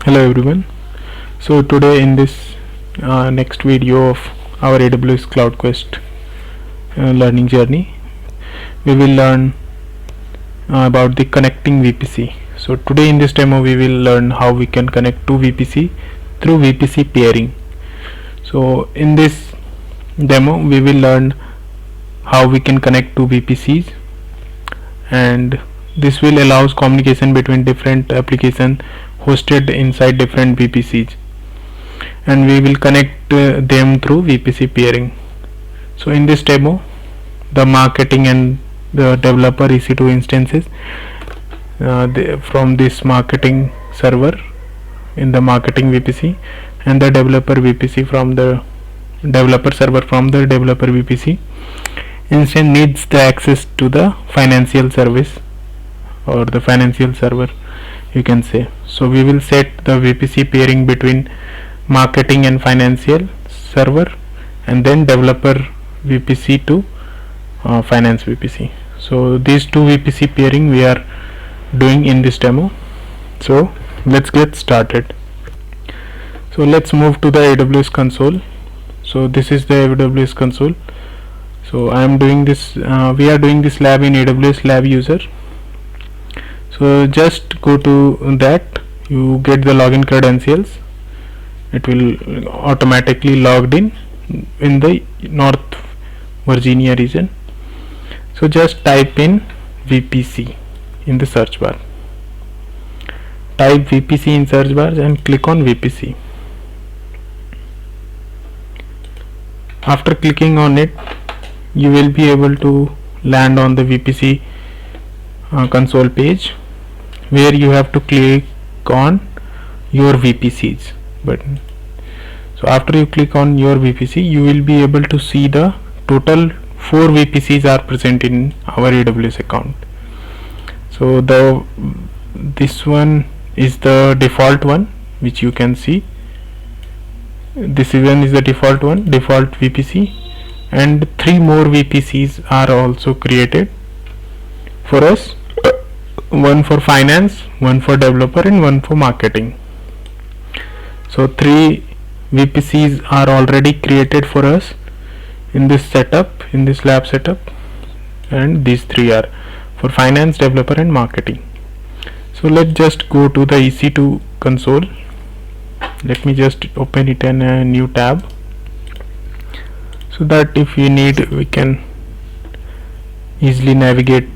Hello everyone. So today in this next video of our AWS Cloud Quest learning journey, we will learn about the connecting VPC. So today in this demo we will learn how we can connect two VPC through VPC pairing. So in this demo we will learn how we can connect two VPCs, and this will allows communication between different applications hosted inside different VPCs, and we will connect them through VPC pairing. So in this demo, the marketing and the developer EC2 instances from this marketing server in the marketing VPC, and the developer VPC from the developer server from the developer VPC instance needs the access to the financial service or the financial server, you can say. So we will set the VPC pairing between marketing and financial server, and then developer VPC to finance VPC. So these two VPC pairing we are doing in this demo. So let's get started. So let's move to the AWS console. So this is the AWS console. So I am doing this, we are doing this lab in AWS lab user. So just go to that, you get the login credentials. It will automatically logged in the North Virginia region. So just type in VPC in the search bar. Type VPC in search bar and click on VPC. After clicking on it, you will be able to land on the VPC console page, where you have to click on your VPCs button. So after you click on your VPC, you will be able to see the total 4 VPCs are present in our AWS account. So this one is the default one, which you can see. This one is the default one, default VPC, and 3 more VPCs are also created for us. One for finance, one for developer, and one for marketing. So 3 VPCs are already created for us in this setup, in this lab setup, and these 3 are for finance, developer, and marketing. So let's just go to the EC2 console. Let me just open it in a new tab, so that if we need, we can easily navigate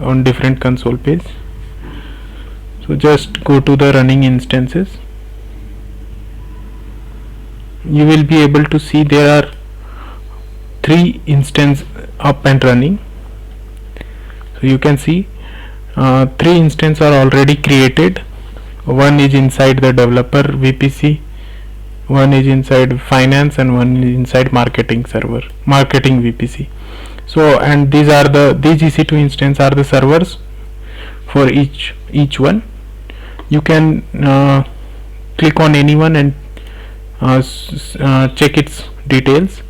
on different console page. So just go to the running instances. You will be able to see there are 3 instances up and running. So you can see 3 instances are already created. One is inside the developer VPC, one is inside finance, and one is inside marketing server, marketing VPC. So, and these EC2 instances are the servers for each one. You can click on any one and check its details.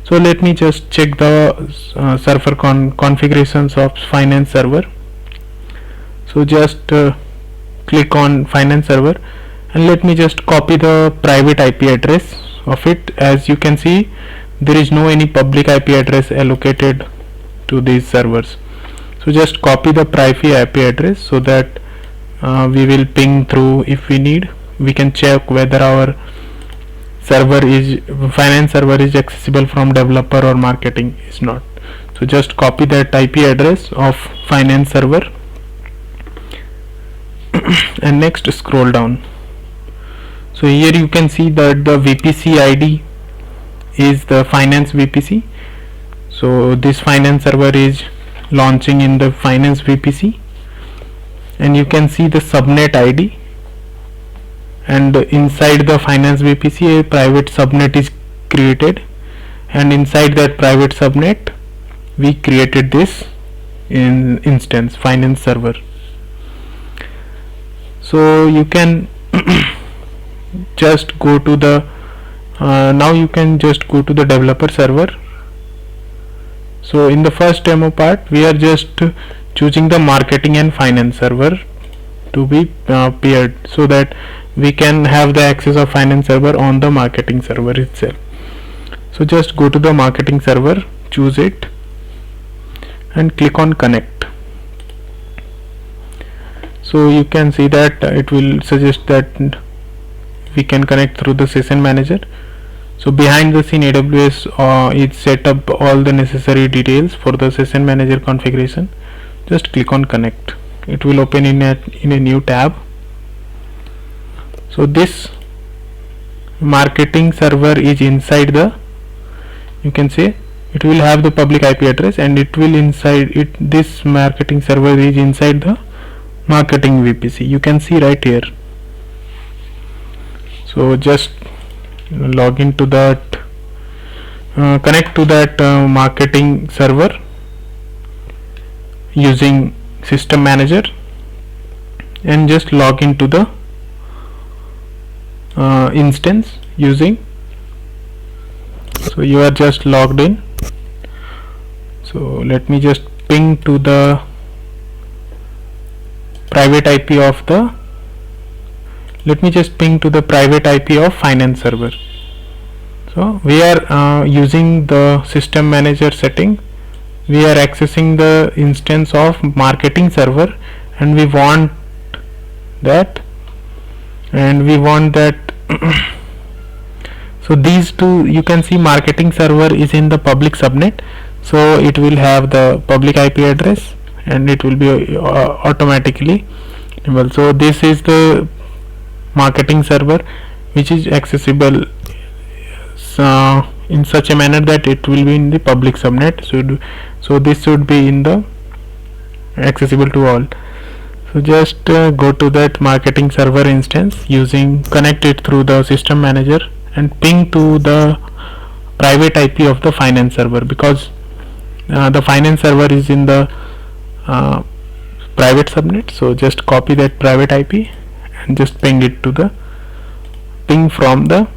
So let me just check the server configurations of finance server. So just click on finance server, and let me just copy the private IP address of it. As you can see, there is no any public IP address allocated to these servers. So just copy the private IP address, so that we will ping through if we need. We can check whether our finance server is accessible from developer or marketing is not. So just copy that IP address of finance server and next scroll down. So here you can see that the VPC ID is the finance VPC. So this finance server is launching in the finance VPC, and you can see the subnet ID, and inside the finance VPC a private subnet is created, and inside that private subnet we created this instance finance server. So you can just go to the now you can just go to the developer server. So in the first demo part, we are just choosing the marketing and finance server to be paired, so that we can have the access of finance server on the marketing server itself. So just go to the marketing server, choose it and click on connect. So you can see that it will suggest that we can connect through the session manager. So behind the scene, AWS is set up all the necessary details for the session manager configuration. Just click on connect. It will open in a new tab. So this marketing server is inside the, you can say, it will have the public IP address, and it will inside it, this marketing server is inside the marketing VPC. You can see right here. So just log into that, connect to that marketing server using system manager, and just log into the instance using, so you are just logged in. So let me just ping to the private IP of the, let me just ping to the private IP of finance server. So we are using the system manager setting, we are accessing the instance of marketing server, and we want that, so these two, you can see marketing server is in the public subnet, so it will have the public IP address and it will be automatically enabled. So this is the marketing server which is accessible in such a manner that it will be in the public subnet. So this should be in the accessible to all. So just go to that marketing server instance using, connect it through the system manager and ping to the private IP of the finance server, because the finance server is in the private subnet. So just copy that private IP and just ping it to the ping from the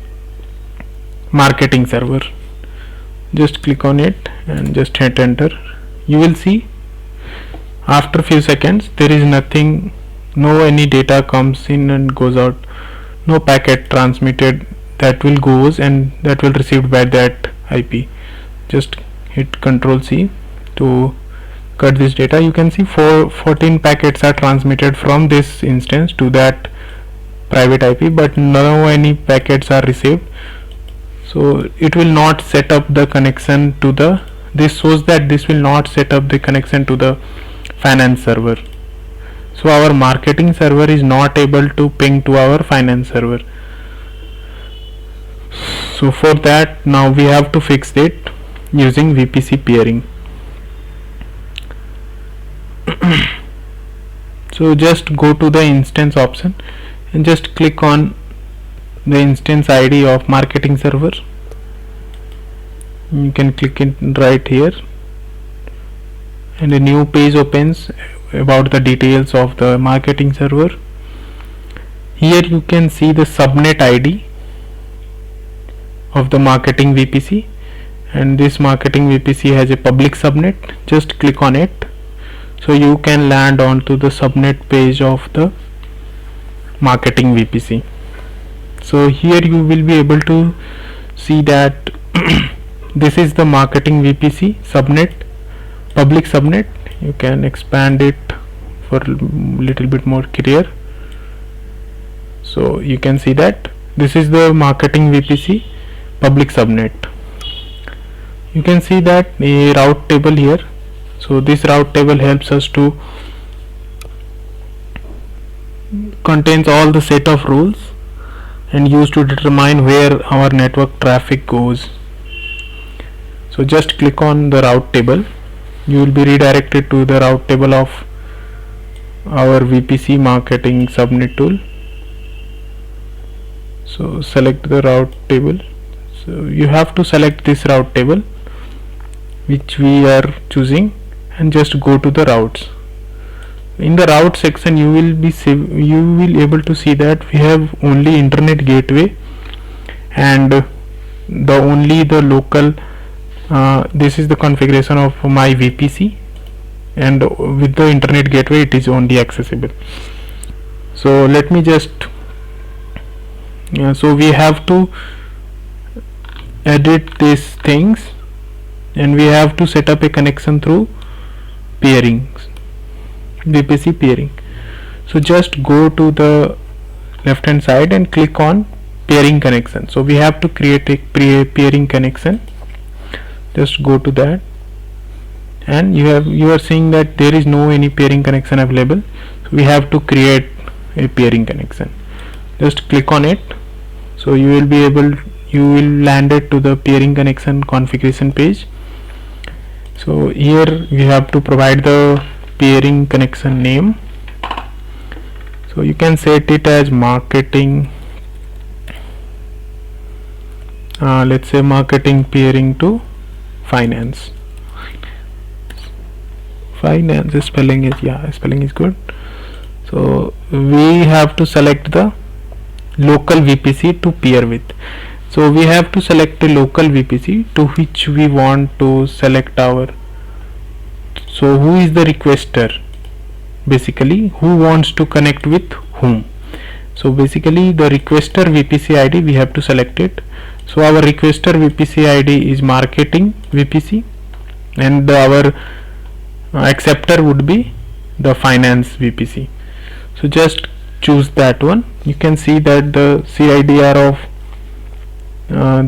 marketing server. Just click on it and just hit enter. You will see after few seconds there is nothing, no any data comes in and goes out, no packet transmitted that will goes and that will received by that IP. Just hit Ctrl C to cut this data. You can see 14 packets are transmitted from this instance to that private IP, but no any packets are received. So it will not set up the connection to the, this shows that this will not set up the connection to the finance server. So our marketing server is not able to ping to our finance server. So for that, now we have to fix it using VPC peering. So just go to the instance option and just click on the instance ID of marketing server. You can click it right here and a new page opens about the details of the marketing server. Here you can see the subnet ID of the marketing VPC, and this marketing VPC has a public subnet. Just click on it, so you can land onto the subnet page of the marketing VPC. So here you will be able to see that this is the marketing VPC subnet, public subnet. You can expand it for a little bit more clear. So you can see that this is the marketing VPC public subnet. You can see that a route table here. So this route table helps us to contains all the set of rules and used to determine where our network traffic goes. So just click on the route table. You will be redirected to the route table of our VPC marketing subnet tool. So select the route table. So you have to select this route table which we are choosing and just go to the routes. In the route section you will able to see that we have only internet gateway and the local this is the configuration of my VPC, and with the internet gateway it is only accessible. So let me just so we have to edit these things, and we have to set up a connection through peering, VPC peering. So just go to the left hand side and click on peering connection. So we have to create a peering connection. Just go to that, and you are seeing that there is no any peering connection available. So we have to create a peering connection. Just click on it. So you will land it to the peering connection configuration page. So here we have to provide the peering connection name. So you can set it as marketing, let's say marketing peering to finance. Finance spelling is good. So we have to select the local VPC to peer with. So we have to select the local VPC to which we want to select our. So who is the requester? Basically, who wants to connect with whom? So basically the requester VPC ID we have to select it. So our requester VPC ID is marketing VPC, and our acceptor would be the finance VPC. So just choose that one. You can see that the CIDR of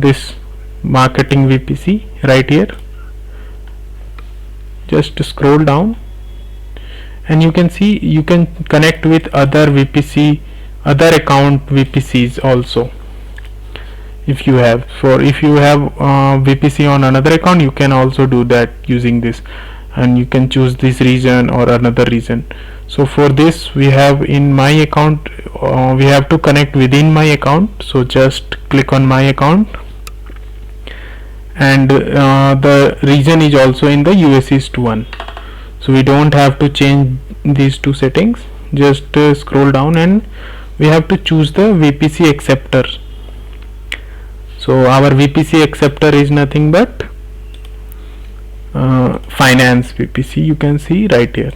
this marketing VPC right here. Just scroll down, and you can see you can connect with other VPC, other account VPCs also. If you have VPC on another account, you can also do that using this, and you can choose this region or another region. So for this we have in my account, we have to connect within my account. So just click on my account, and the region is also in the US East 1. So we don't have to change these two settings. Just scroll down, and we have to choose the VPC acceptor. So our VPC acceptor is nothing but finance VPC. You can see right here.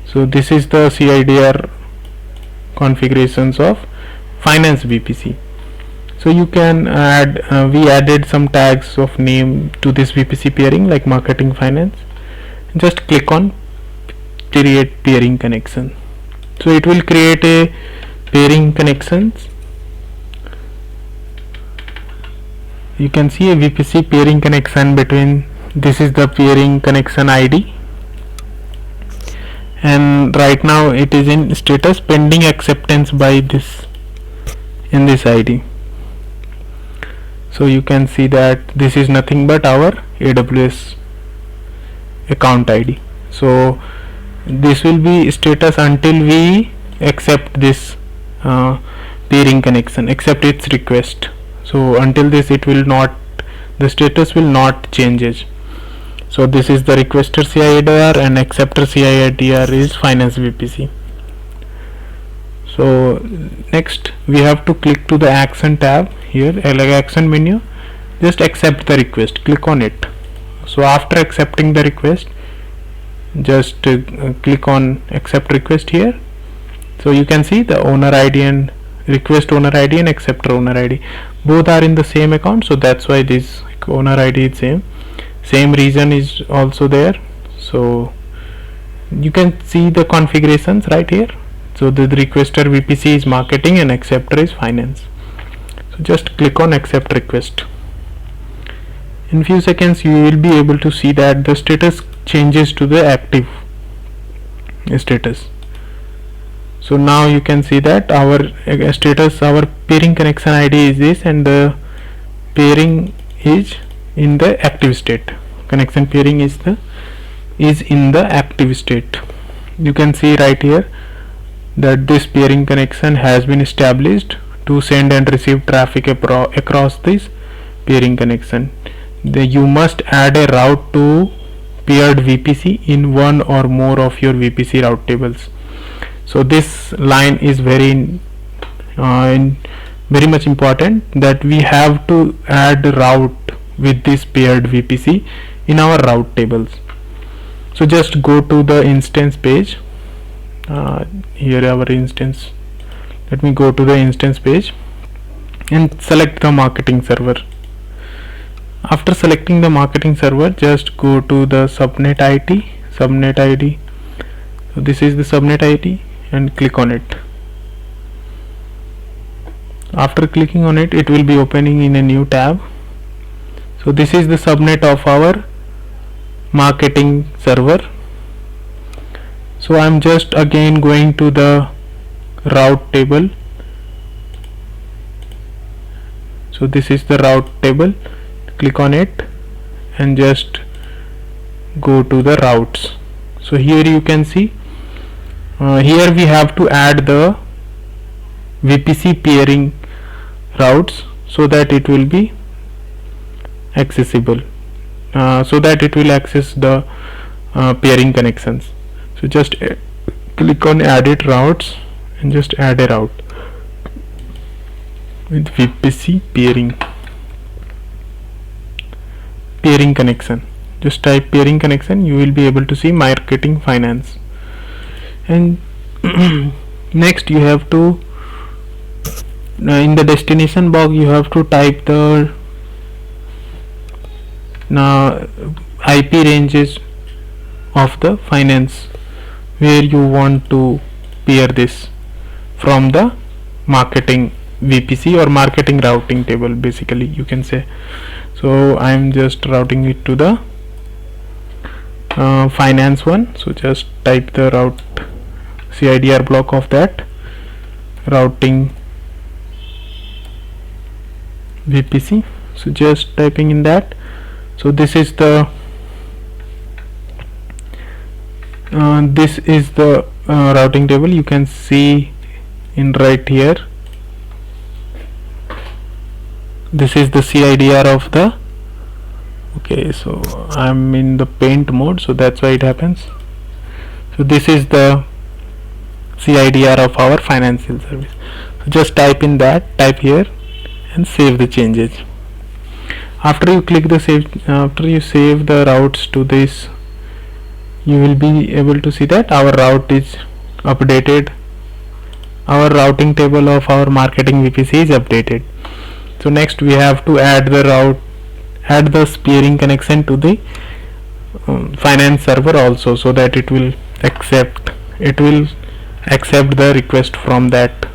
So this is the CIDR configurations of finance VPC. So you can add, we added some tags of name to this VPC peering like marketing finance. Just click on create peering connection. So it will create a peering connections. You can see a VPC peering connection between, this is the peering connection ID, and right now it is in status pending acceptance by this, in this ID. So you can see that this is nothing but our AWS account ID. So this will be status until we accept this peering connection, accept its request. So until this it will not, the status will not changes. So this is the requester CIDR, and acceptor CIDR is finance VPC. So next we have to click to the action tab here, like action menu. Just accept the request, click on it. So after accepting the request, just click on accept request here. So you can see the owner ID and request owner ID and acceptor owner ID both are in the same account. So that's why this owner ID is same region is also there. So you can see the configurations right here. So the requester VPC is marketing and acceptor is finance. So just click on accept request. In few seconds you will be able to see that the status changes to the active status. So now you can see that our status, our peering connection ID is this, and the peering is in the active state. Connection peering is in the active state. You can see right here that this peering connection has been established to send and receive traffic across this peering connection. You must add a route to paired VPC in one or more of your VPC route tables. So this line is very much important, that we have to add route with this paired VPC in our route tables. So just go to the instance page, here our instance. Let me go to the instance page and select the marketing server. After selecting the marketing server, just go to the subnet ID. So this is the subnet ID and click on it. After clicking on it, it will be opening in a new tab. So this is the subnet of our marketing server. So I'm just again going to the route table. So this is the route table. Click on it and just go to the routes. So here you can see here we have to add the VPC peering routes so that it will be accessible, so that it will access the peering connections. So just click on edit routes and just add a route with VPC peering connection. Just type peering connection, you will be able to see marketing finance. And next you have to in the destination box you have to type the IP ranges of the finance where you want to pair this from the marketing VPC or marketing routing table, basically you can say. So I am just routing it to the finance one. So just type the route CIDR block of that routing VPC. So just typing in that. So this is the routing table. You can see in right here. This is the CIDR of the. Okay, so I'm in the paint mode, so that's why it happens. So this is the CIDR of our financial service. So just type in that, type here and save the changes. After you click the save, after you save the routes to this, you will be able to see that our route is updated. Our routing table of our marketing VPC is updated. So next we have to add the peering connection to the finance server also, so that it will accept the request from that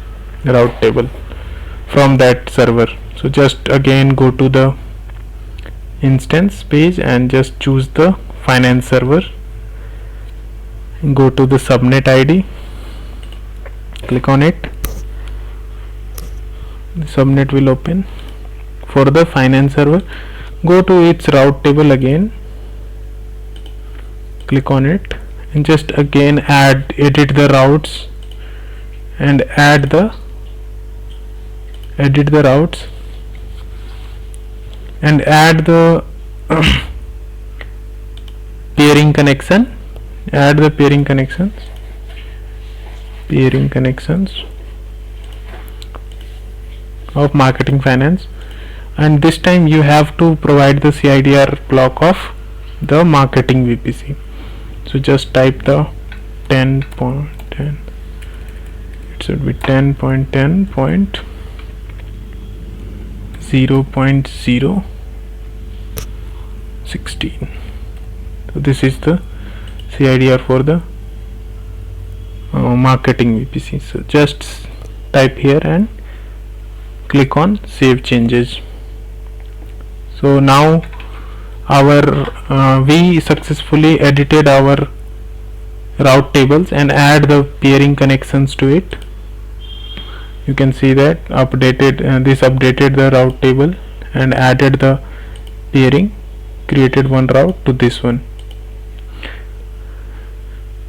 route table from that server. So just again go to the instance page and just choose the finance server, go to the subnet ID, click on it. The subnet will open for the finance server. Go to its route table again, click on it and just again edit the routes and edit the routes and add the peering connection. Add the peering connections of marketing finance, and this time you have to provide the CIDR block of the marketing VPC. So just type the 10.10. It should be 10.10.0.016. So this is the CIDR for the marketing VPC. So just type here and click on save changes. So now we successfully edited our route tables and add the peering connections to it. You can see that this updated the route table and added the peering, created one route to this one.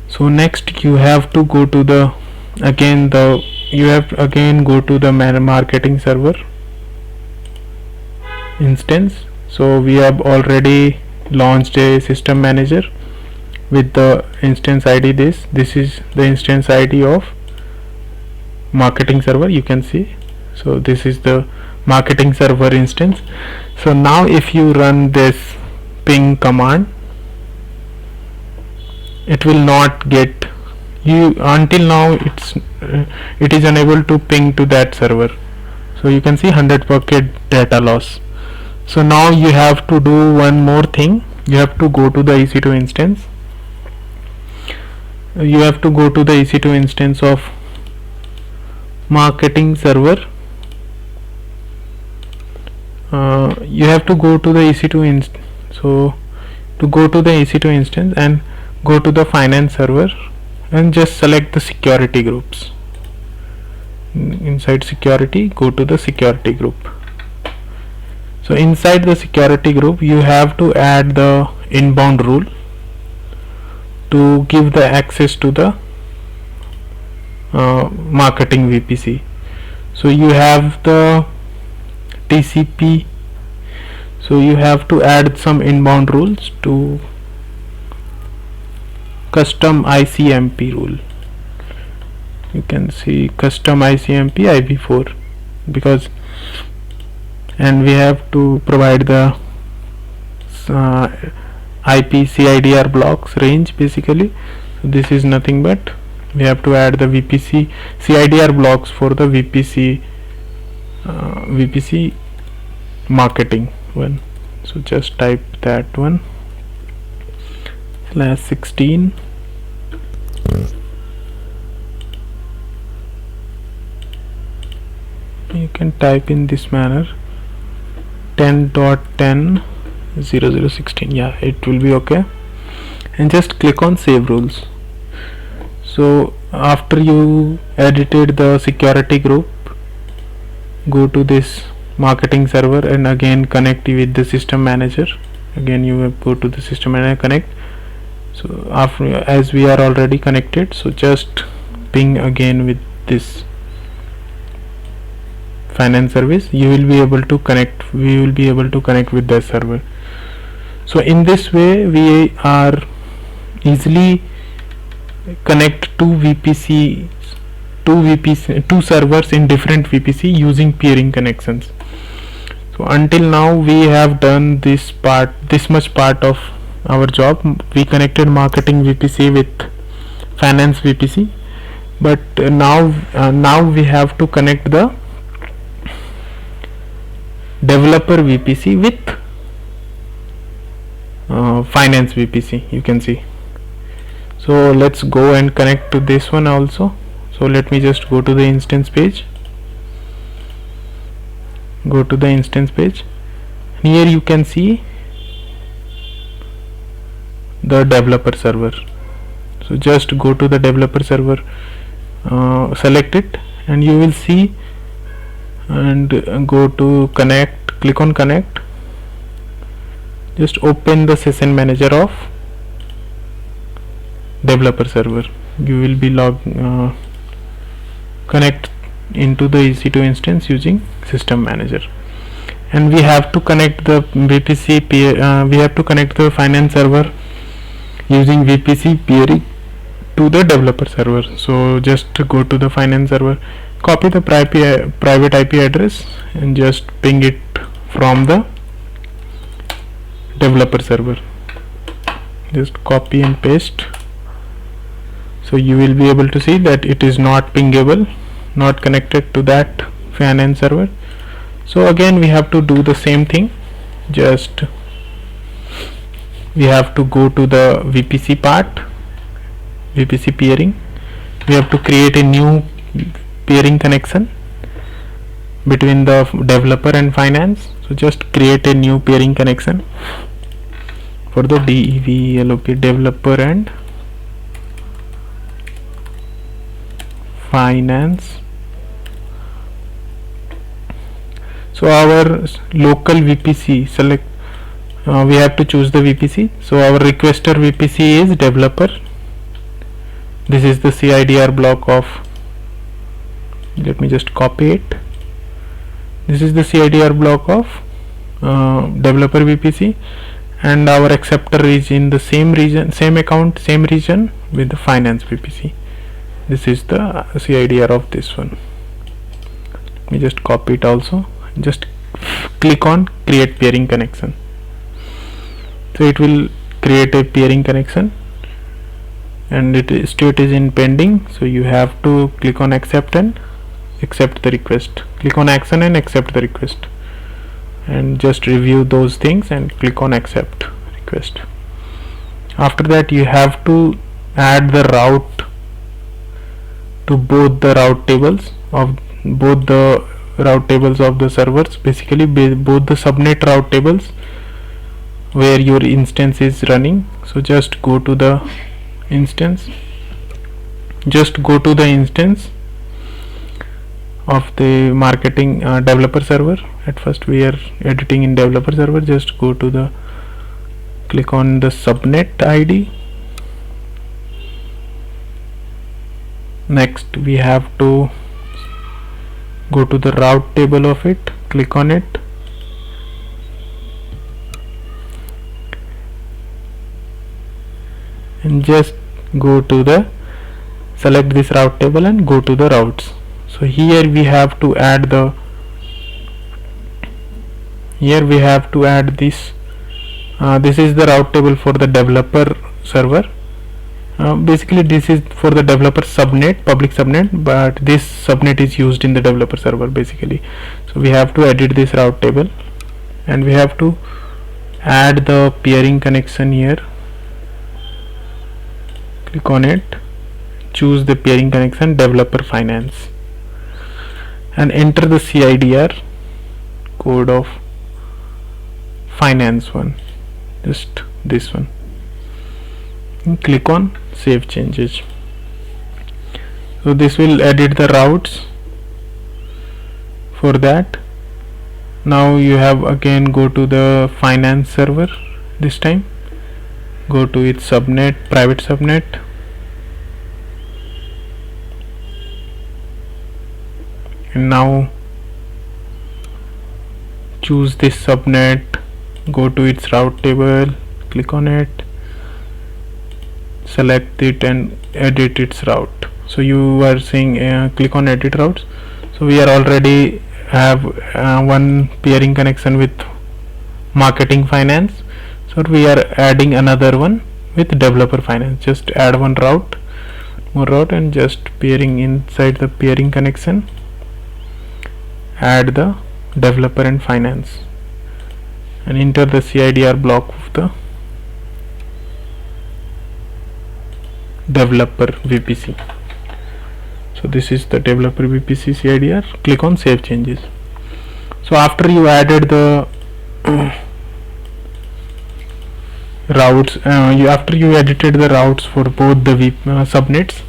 So next you have to go to the marketing server instance. So we have already launched a system manager with the instance ID. This is the instance ID of marketing server, you can see. So this is the marketing server instance. So now if you run this ping command, it will not get until now it is unable to ping to that server. So you can see 100 packet data loss. So now you have to do one more thing. You have to go to the EC2 instance. You have to go to the EC2 instance of marketing server. You have to go to the EC2 instance. So to go to the EC2 instance and go to the finance server and just select the security groups. Inside security, go to the security group. So inside the security group you have to add the inbound rule to give the access to the marketing VPC. So you have the TCP, so you have to add some inbound rules to custom ICMP rule. You can see custom ICMP IB4 because, and we have to provide the IP CIDR blocks range basically. So this is nothing but we have to add the VPC CIDR blocks for the VPC marketing one. So just type that one /16 . You can type in this manner 10.10.0016. yeah, it will be okay, and just click on save rules. So after you edited the security group, go to this marketing server and again connect with the system manager. Again you will go to the system manager, connect. So after, as we are already connected, so just ping again with this finance service. You will be able to connect, we will be able to connect with the server. So in this way we are easily connect two servers in different VPC using peering connections. So until now we have done this much part of our job. We connected marketing VPC with finance VPC, but now we have to connect the developer VPC with finance VPC. You can see. So let's go and connect to this one also. So let me just go to the instance page. Go to the instance page. Here you can see the developer server. So just go to the developer server, select it, and you will see, and go to connect, click on connect. Just open the session manager of developer server. You will be connect into the EC2 instance using system manager, and we have to connect the VPC we have to connect the finance server using VPC peering to the developer server. So just go to the finance server, copy the private IP address and just ping it from the developer server. Just copy and paste. So you will be able to see that it is not pingable, not connected to that finance server. So again we have to do the same thing. Just we have to go to the VPC part, VPC peering. We have to create a new peering connection between the developer and finance. So just create a new peering connection for the DEVLOP, developer and finance. So our local VPC select, we have to choose the VPC. So our requester VPC is developer. This is the CIDR block of, let me just copy it. This is the CIDR block of developer VPC, and our acceptor is in the same region, same account, same region with the finance VPC. This is the CIDR of this one. Let me just copy it also. Just click on create peering connection. So it will create a peering connection, and state is in pending, so you have to click on accept and accept the request. Click on action and accept the request, and just review those things and click on accept request. After that, you have to add the route to both the route tables of the servers, basically both the subnet route tables where your instance is running. So just go to the instance of the marketing developer server. At first we are editing in developer server. Just go to click on the subnet ID. Next we have to go to the route table of it, click on it, and just go to select this route table and go to the routes. So here we have to add this. This is the route table for the developer server. Basically this is for the developer subnet, public subnet, but this subnet is used in the developer server basically. So we have to edit this route table, and we have to add the peering connection here. Click on it, choose the peering connection developer finance, and enter the CIDR code of finance one, just this one, and click on save changes. So this will edit the routes for that. Now you have again go to the finance server. This time go to its subnet, private subnet, and now choose this subnet, go to its route table, click on it, select it and edit its route. So you are saying click on edit routes. So we are already have one peering connection with marketing finance, so we are adding another one with developer finance. Just add one more route, and just peering inside the peering connection, add the developer and finance, and enter the CIDR block of the developer VPC. So this is the developer VPC CIDR. Click on save changes. So after you added the routes, after you edited the routes for both the subnets,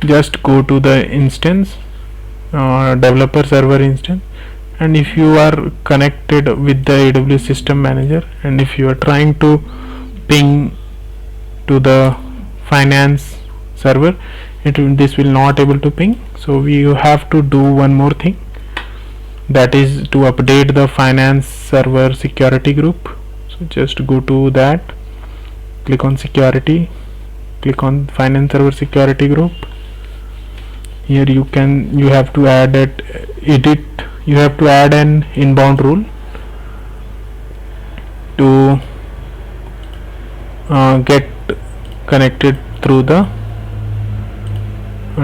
just go to the instance, developer server instance, and if you are connected with the AWS system manager, and if you are trying to ping to the finance server, this will not able to ping. So we have to do one more thing, that is to update the finance server security group. So just go to that, click on security, click on finance server security group. Here you have to add you have to add an inbound rule to get connected through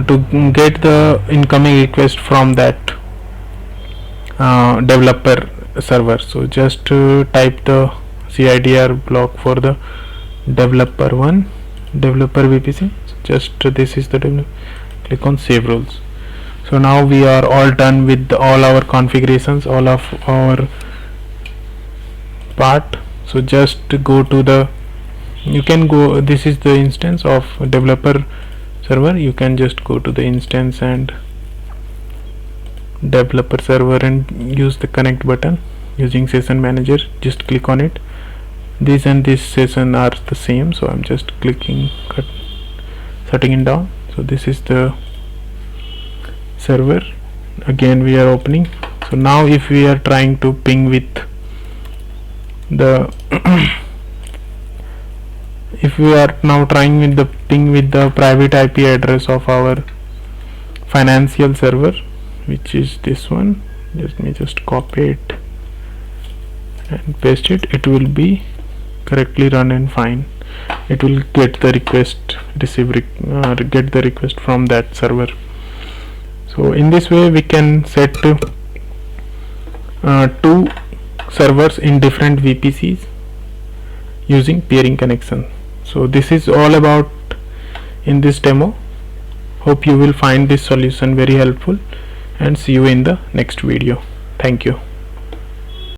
to get the incoming request from that developer server. So just type the CIDR block for the developer VPC. Just this is the developer. Click on save rules. So now we are all done with all our configurations, all of our part. So just go to this is the instance of developer server. You can just go to the instance and developer server and use the connect button using session manager. Just click on it. This and this session are the same, so I'm just clicking shutting it down. So this is the server. Again we are opening. So now if we are trying to ping with the if we are now trying with the ping with the private IP address of our financial server, which is this one, let me just copy it and paste it, it will be correctly run and fine. it will get the request, get the request from that server. So in this way we can set two servers in different VPCs using peering connection. So this is all about in this demo. Hope you will find this solution very helpful, and see you in the next video. Thank you.